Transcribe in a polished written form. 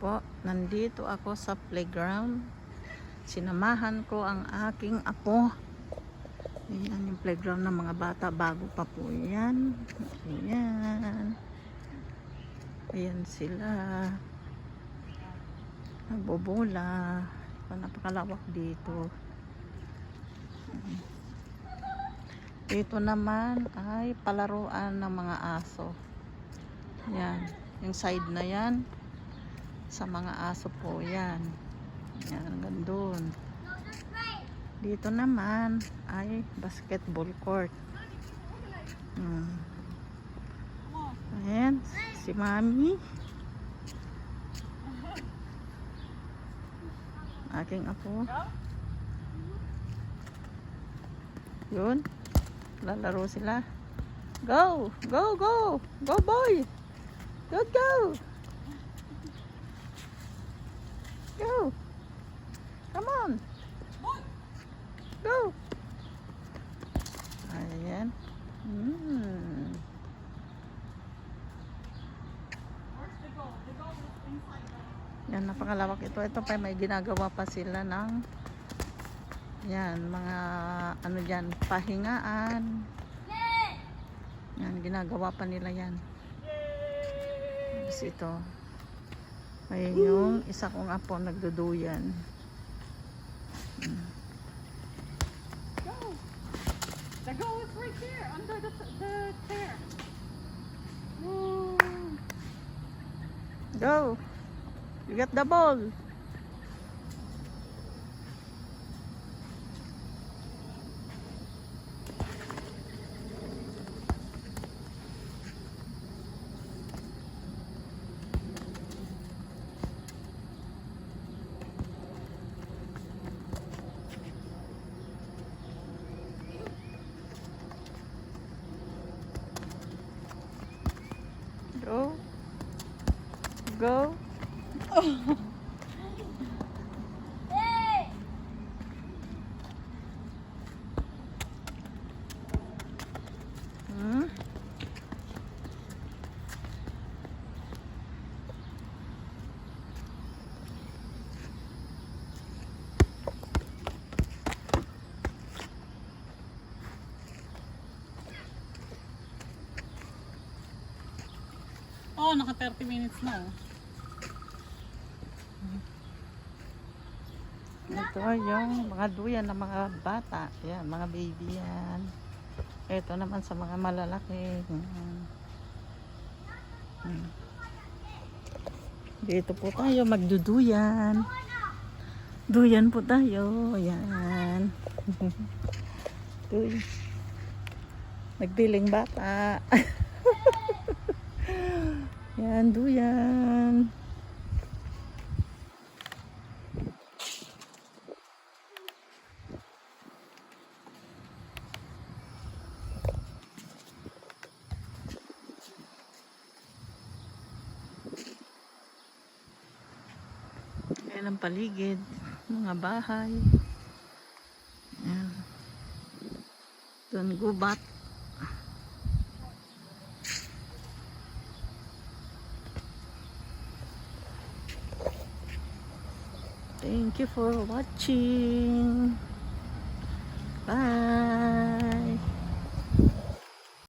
po, nandito ako sa playground. Sinamahan ko ang aking apo. Ayan yung playground ng mga bata. Bago pa po yan. Ayan. Ayan sila. Nagbobola. Napakalawak dito. Dito naman ay palaruan ng mga aso. Yan. Yung side na yan. Sa mga aso po yan. Yan, gandun. Dito naman ay basketball court. Ayan, si Mami. Aking apo. Yun. Lalaro sila. Go! Go, go! Go, boy! Go, go! Go! Come on! Go! Ayan. Yan, napakalawak ito. Ito pa may ginagawa pa sila ng yan, mga ano dyan, pahingaan. Yan, ginagawa pa nila yan. Tapos ito. Ayun yung isa kong apo nagduduyan. The goal is right there, under the chair. Woo. Go! You get the ball! Go. Go. Oh, naka 30 minutes na. Ito yung mga duyan ng mga bata. Yan, mga baby yan. Ito naman sa mga malalaki. Dito po tayo magduduyan. Duyan po tayo. Yan. Nagpiling bata. Yan, duyan. Yan ang paligid. Mga bahay. Yan. Doon gubat. Thank you for watching. Bye.